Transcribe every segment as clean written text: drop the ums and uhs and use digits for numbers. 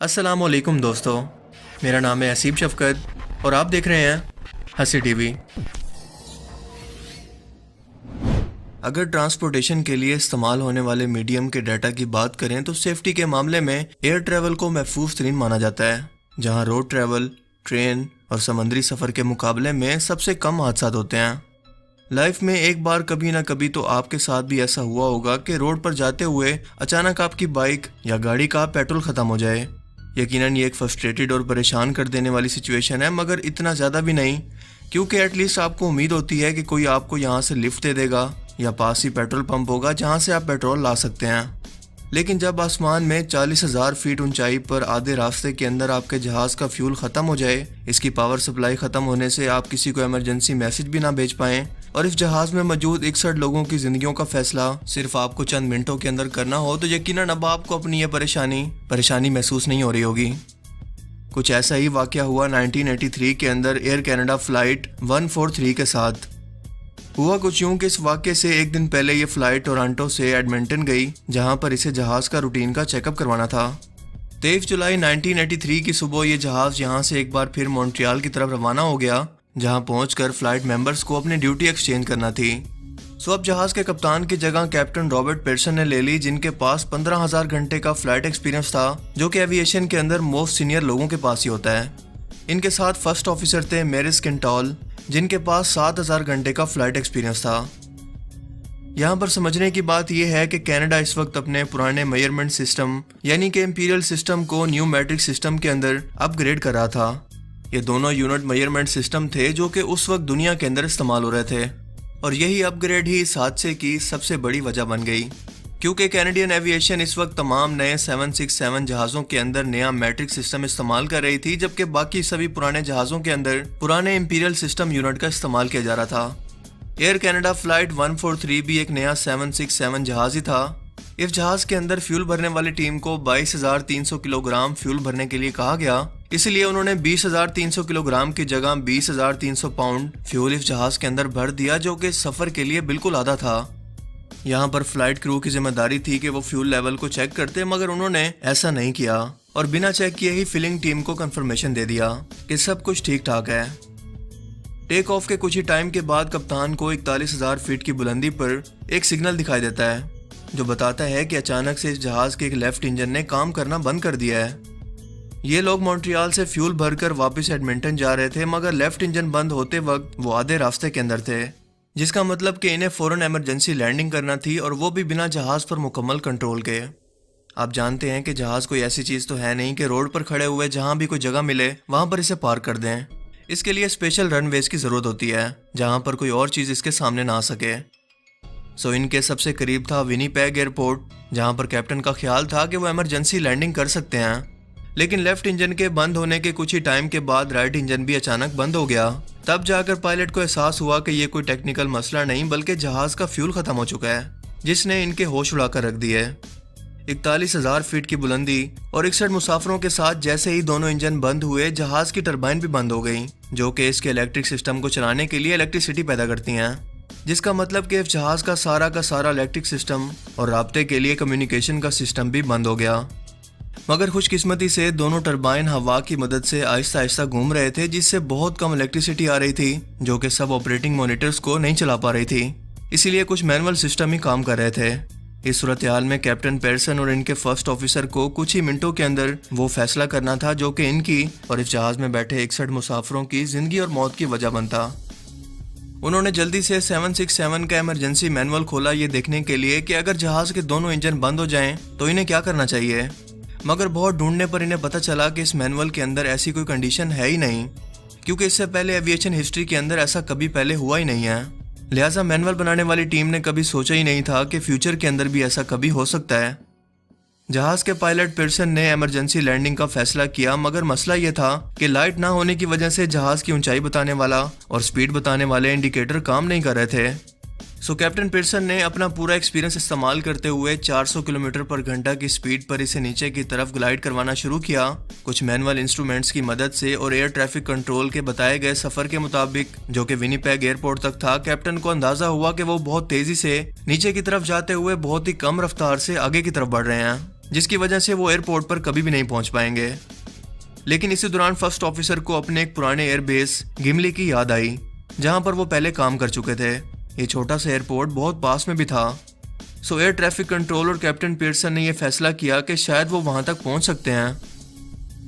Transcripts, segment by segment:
अस्सलामुअलैकुम दोस्तों, मेरा नाम है असीब शफकत और आप देख रहे हैं हंसी टीवी। अगर ट्रांसपोर्टेशन के लिए इस्तेमाल होने वाले मीडियम के डाटा की बात करें तो सेफ्टी के मामले में एयर ट्रैवल को महफूज तरीन माना जाता है, जहां रोड ट्रैवल, ट्रेन और समंदरी सफ़र के मुकाबले में सबसे कम हादसा होते हैं। लाइफ में एक बार कभी ना कभी तो आपके साथ भी ऐसा हुआ होगा कि रोड पर जाते हुए अचानक आपकी बाइक या गाड़ी का पेट्रोल ख़त्म हो जाए। यकीनन ये एक फ्रस्ट्रेटेड और परेशान कर देने वाली सिचुएशन है, मगर इतना ज़्यादा भी नहीं, क्योंकि एटलीस्ट आपको उम्मीद होती है कि कोई आपको यहाँ से लिफ्ट दे देगा या पास ही पेट्रोल पंप होगा जहाँ से आप पेट्रोल ला सकते हैं। लेकिन जब आसमान में 40,000 फीट ऊंचाई पर आधे रास्ते के अंदर आपके जहाज़ का फ्यूल ख़त्म हो जाए, इसकी पावर सप्लाई ख़त्म होने से आप किसी को इमरजेंसी मैसेज भी ना भेज पाएँ और इस जहाज़ में मौजूद 61 लोगों की ज़िंदगियों का फैसला सिर्फ आपको चंद मिनटों के अंदर करना हो, तो यकीनन अब आपको अपनी ये परेशानी महसूस नहीं हो रही होगी। कुछ ऐसा ही वाक़या हुआ 1983 के अंदर एयर कनाडा फ़्लाइट 143 के साथ। हुआ कुछ यूं कि इस वाक़े से एक दिन पहले ये फ़्लाइट टोरंटो से एडमिंटन गई, जहां पर इसे जहाज़ का रूटीन का चेकअप करवाना था। 23 जुलाई 1983 की सुबह ये जहाज़ यहां से एक बार फिर मॉन्ट्रियल की तरफ रवाना हो गया, जहां पहुंचकर फ़्लाइट मेंबर्स को अपनी ड्यूटी एक्सचेंज करना थी। अब जहाज़ के कप्तान की जगह कैप्टन रॉबर्ट पेयरसन ने ले ली, जिनके पास 15,000 घंटे का फ़्लाइट एक्सपीरियंस था, जो कि एविएशन के अंदर मोस्ट सीनियर लोगों के पास ही होता है। इनके साथ फर्स्ट ऑफिसर थे मेरिस किंटॉल, जिनके पास 7,000 घंटे का फ्लाइट एक्सपीरियंस था। यहाँ पर समझने की बात यह है कि कनाडा इस वक्त अपने पुराने मेजरमेंट सिस्टम यानी कि इंपीरियल सिस्टम को न्यू मैट्रिक सिस्टम के अंदर अपग्रेड कर रहा था। ये दोनों यूनिट मेजरमेंट सिस्टम थे जो कि उस वक्त दुनिया के अंदर इस्तेमाल हो रहे थे, और यही अपग्रेड ही इस हादसे की सबसे बड़ी वजह बन गई, क्योंकि कैनेडियन एविएशन इस वक्त तमाम नए 767 जहाज़ों के अंदर नया मैट्रिक सिस्टम इस्तेमाल कर रही थी, जबकि बाकी सभी पुराने जहाज़ों के अंदर पुराने इंपीरियल सिस्टम यूनिट का इस्तेमाल किया जा रहा था। एयर कनाडा फ़्लाइट 143 भी एक नया 767 जहाज़ ही था। इस जहाज़ के अंदर फ्यूल भरने वाली टीम को 22,300 किलोग्राम फ्यूल भरने के लिए कहा गया, इसलिए उन्होंने 20,300 किलोग्राम की जगह 20,300 पाउंड फ्यूल इस जहाज़ के अंदर भर दिया, जो कि सफ़र के लिए बिल्कुल आधा था। यहाँ पर फ्लाइट क्रू की जिम्मेदारी थी कि वो फ्यूल लेवल को चेक करते, मगर उन्होंने ऐसा नहीं किया और बिना चेक किए ही फिलिंग टीम को कंफर्मेशन दे दिया कि सब कुछ ठीक ठाक है। टेक ऑफ के कुछ ही टाइम के बाद कप्तान को 41,000 फीट की बुलंदी पर एक सिग्नल दिखाई देता है, जो बताता है कि अचानक से इस जहाज़ के एक लेफ्ट इंजन ने काम करना बंद कर दिया है। ये लोग मॉन्ट्रियल से फ्यूल भरकर वापस एडमिंटन जा रहे थे, मगर लेफ्ट इंजन बंद होते वक्त वो आधे रास्ते के अंदर थे, जिसका मतलब कि इन्हें फ़ौरन इमरजेंसी लैंडिंग करना थी, और वो भी बिना जहाज़ पर मुकम्मल कंट्रोल के। आप जानते हैं कि जहाज़ कोई ऐसी चीज़ तो है नहीं कि रोड पर खड़े हुए जहां भी कोई जगह मिले वहां पर इसे पार्क कर दें। इसके लिए स्पेशल रनवेज की ज़रूरत होती है, जहां पर कोई और चीज़ इसके सामने ना आ सके। इनके सबसे करीब था विनीपेग एयरपोर्ट, जहां पर कैप्टन का ख्याल था कि वो इमरजेंसी लैंडिंग कर सकते हैं। लेकिन लेफ्ट इंजन के बंद होने के कुछ ही टाइम के बाद राइट इंजन भी अचानक बंद हो गया। तब जाकर पायलट को एहसास हुआ कि ये कोई टेक्निकल मसला नहीं, बल्कि जहाज़ का फ्यूल ख़त्म हो चुका है, जिसने इनके होश उड़ाकर रख दिए। 41,000 फीट की बुलंदी और 61 मुसाफिरों के साथ जैसे ही दोनों इंजन बंद हुए, जहाज़ की टरबाइन भी बंद हो गई, जो कि इसके इलेक्ट्रिक सिस्टम को चलाने के लिए इलेक्ट्रिसिटी पैदा करती हैं, जिसका मतलब कि इस जहाज़ का सारा इलेक्ट्रिक सिस्टम और राब्ते के लिए कम्युनिकेशन का सिस्टम भी बंद हो गया। मगर खुशकिस्मती से दोनों टरबाइन हवा की मदद से आहिस्ता आहिस्ता घूम रहे थे, जिससे बहुत कम इलेक्ट्रिसिटी आ रही थी, जो कि सब ऑपरेटिंग मॉनिटर्स को नहीं चला पा रही थी, इसीलिए कुछ मैनुअल सिस्टम ही काम कर रहे थे। इस सूरत हाल में कैप्टन पेयरसन और इनके फर्स्ट ऑफिसर को कुछ ही मिनटों के अंदर वो फैसला करना था जो कि इनकी और इस जहाज़ में बैठे 61 मुसाफिरों की जिंदगी और मौत की वजह बनता। उन्होंने जल्दी से 767 का इमरजेंसी मैनुअल खोला, ये देखने के लिए कि अगर जहाज़ के दोनों इंजन बंद हो जाएं तो इन्हें क्या करना चाहिए। मगर बहुत ढूंढने पर इन्हें पता चला कि इस मैनुअल के अंदर ऐसी कोई कंडीशन है ही नहीं, क्योंकि इससे पहले एविएशन हिस्ट्री के अंदर ऐसा कभी पहले हुआ ही नहीं है। लिहाजा मैनुअल बनाने वाली टीम ने कभी सोचा ही नहीं था कि फ्यूचर के अंदर भी ऐसा कभी हो सकता है। जहाज़ के पायलट पेयरसन ने इमरजेंसी लैंडिंग का फैसला किया, मगर मसला ये था कि लाइट ना होने की वजह से जहाज़ की ऊंचाई बताने वाला और स्पीड बताने वाले इंडिकेटर काम नहीं कर रहे थे। कैप्टन पेयरसन ने अपना पूरा एक्सपीरियंस इस्तेमाल करते हुए 400 किलोमीटर पर घंटा की स्पीड पर इसे नीचे की तरफ ग्लाइड करवाना शुरू किया, कुछ मैनुअल इंस्ट्रूमेंट्स की मदद से और एयर ट्रैफिक कंट्रोल के बताए गए सफर के मुताबिक, जो कि विनीपेग एयरपोर्ट तक था। कैप्टन को अंदाजा हुआ कि वो बहुत तेजी से नीचे की तरफ जाते हुए बहुत ही कम रफ्तार से आगे की तरफ बढ़ रहे हैं। जिसकी वजह से वो एयरपोर्ट पर कभी भी नहीं पहुंच पाएंगे। लेकिन इसी दौरान फर्स्ट ऑफिसर को अपने एक पुराने एयरबेस गिमली की याद आई, जहां पर वो पहले काम कर चुके थे। ये छोटा सा एयरपोर्ट बहुत पास में भी था। सो एयर ट्रैफिक कंट्रोल और कैप्टन पियर्सन ने यह फैसला किया कि शायद वो वहां तक पहुंच सकते हैं।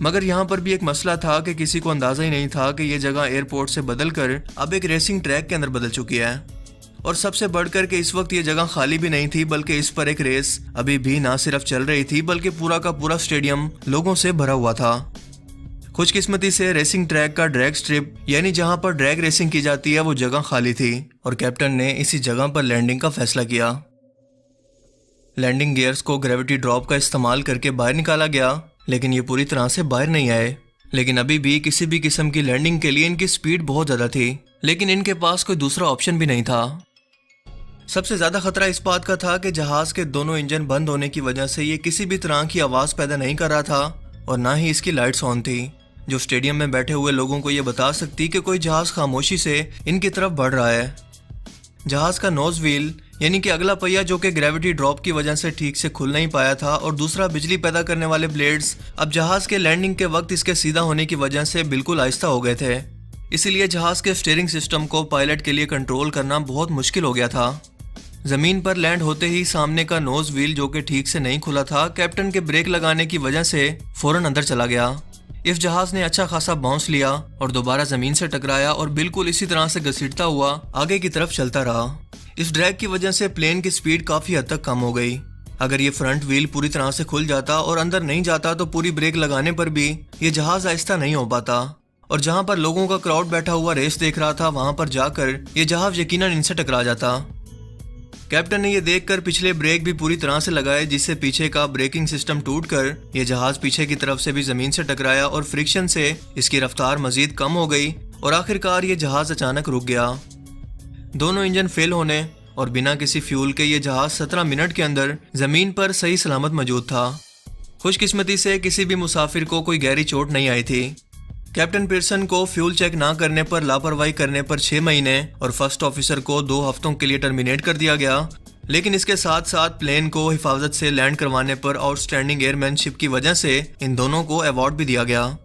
मगर यहाँ पर भी एक मसला था कि किसी को अंदाजा ही नहीं था कि यह जगह एयरपोर्ट से बदलकर अब एक रेसिंग ट्रैक के अंदर बदल चुकी है। और सबसे बढ़कर के इस वक्त ये जगह खाली भी नहीं थी, बल्कि इस पर एक रेस अभी भी ना सिर्फ चल रही थी, बल्कि पूरा का पूरा स्टेडियम लोगों से भरा हुआ था। खुशकिस्मती से रेसिंग ट्रैक का ड्रैग स्ट्रिप यानी जहां पर ड्रैग रेसिंग की जाती है वो जगह खाली थी और कैप्टन ने इसी जगह पर लैंडिंग का फैसला किया। लैंडिंग गियर्स को ग्रेविटी ड्रॉप का इस्तेमाल करके बाहर निकाला गया, लेकिन ये पूरी तरह से बाहर नहीं आए। लेकिन अभी भी किसी भी किस्म की लैंडिंग के लिए इनकी स्पीड बहुत ज़्यादा थी, लेकिन इनके पास कोई दूसरा ऑप्शन भी नहीं था। सबसे ज़्यादा खतरा इस बात का था कि जहाज के दोनों इंजन बंद होने की वजह से ये किसी भी तरह की आवाज़ पैदा नहीं कर रहा था और ना ही इसकी लाइट्स ऑन थी, जो स्टेडियम में बैठे हुए लोगों को ये बता सकती कि कोई जहाज खामोशी से इनकी तरफ बढ़ रहा है। जहाज का नोज व्हील यानी कि अगला पहिया, जो कि ग्रेविटी ड्रॉप की वजह से ठीक से खुल नहीं पाया था, और दूसरा बिजली पैदा करने वाले ब्लेड्स अब जहाज के लैंडिंग के वक्त इसके सीधा होने की वजह से बिल्कुल आहिस्ता हो गए थे। इसीलिए जहाज के स्टीयरिंग सिस्टम को पायलट के लिए कंट्रोल करना बहुत मुश्किल हो गया था। जमीन पर लैंड होते ही सामने का नोज व्हील, जो कि ठीक से नहीं खुला था, कैप्टन के ब्रेक लगाने की वजह से फौरन अंदर चला गया। इस जहाज ने अच्छा खासा बाउंस लिया और दोबारा जमीन से टकराया और बिल्कुल इसी तरह से घसीटता हुआ आगे की तरफ चलता रहा। इस ड्रैग की वजह से प्लेन की स्पीड काफी हद तक कम हो गई। अगर ये फ्रंट व्हील पूरी तरह से खुल जाता और अंदर नहीं जाता तो पूरी ब्रेक लगाने पर भी ये जहाज आहिस्ता नहीं हो पाता, और जहां पर लोगों का क्राउड बैठा हुआ रेस देख रहा था वहां पर जाकर ये जहाज यकीनन इनसे टकरा जाता। कैप्टन ने यह देखकर पिछले ब्रेक भी पूरी तरह से लगाए, जिससे पीछे का ब्रेकिंग सिस्टम टूटकर ये जहाज पीछे की तरफ से भी जमीन से टकराया और फ्रिक्शन से इसकी रफ्तार मजीद कम हो गई और आखिरकार ये जहाज अचानक रुक गया। दोनों इंजन फेल होने और बिना किसी फ्यूल के ये जहाज 17 मिनट के अंदर जमीन पर सही सलामत मौजूद था। खुशकिस्मती से किसी भी मुसाफिर को कोई गहरी चोट नहीं आई थी। कैप्टन पियर्सन को फ्यूल चेक ना करने पर लापरवाही करने पर 6 महीने और फर्स्ट ऑफिसर को 2 हफ्तों के लिए टर्मिनेट कर दिया गया। लेकिन इसके साथ साथ प्लेन को हिफाजत से लैंड करवाने पर आउटस्टैंडिंग एयरमैनशिप की वजह से इन दोनों को अवार्ड भी दिया गया,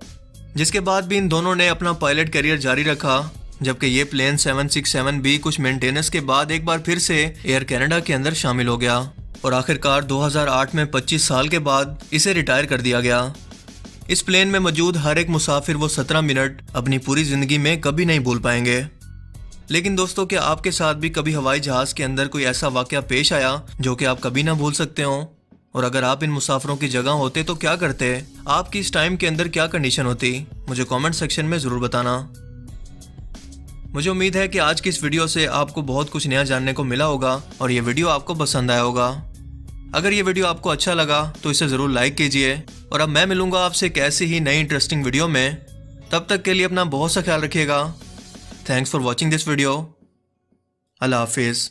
जिसके बाद भी इन दोनों ने अपना पायलट करियर जारी रखा। जबकि ये प्लेन 767B कुछ मेंटेनेंस के बाद एक बार फिर से एयर कनाडा के अंदर शामिल हो गया और आखिरकार 2008 में 25 साल के बाद इसे रिटायर कर दिया गया। इस प्लेन में मौजूद हर एक मुसाफिर वो 17 मिनट अपनी पूरी जिंदगी में कभी नहीं भूल पाएंगे। लेकिन दोस्तों, क्या आपके साथ भी कभी हवाई जहाज के अंदर कोई ऐसा वाकया पेश आया जो कि आप कभी ना भूल सकते हो? और अगर आप इन मुसाफिरों की जगह होते तो क्या करते? आपकी इस टाइम के अंदर क्या कंडीशन होती? मुझे कमेंट सेक्शन में ज़रूर बताना। मुझे उम्मीद है कि आज की इस वीडियो से आपको बहुत कुछ नया जानने को मिला होगा और ये वीडियो आपको पसंद आया होगा। अगर ये वीडियो आपको अच्छा लगा तो इसे ज़रूर लाइक कीजिए, और अब मैं मिलूंगा आपसे एक ऐसी ही नई इंटरेस्टिंग वीडियो में। तब तक के लिए अपना बहुत सा ख्याल रखिएगा। Thanks for watching this video. अल्लाह हाफिज़।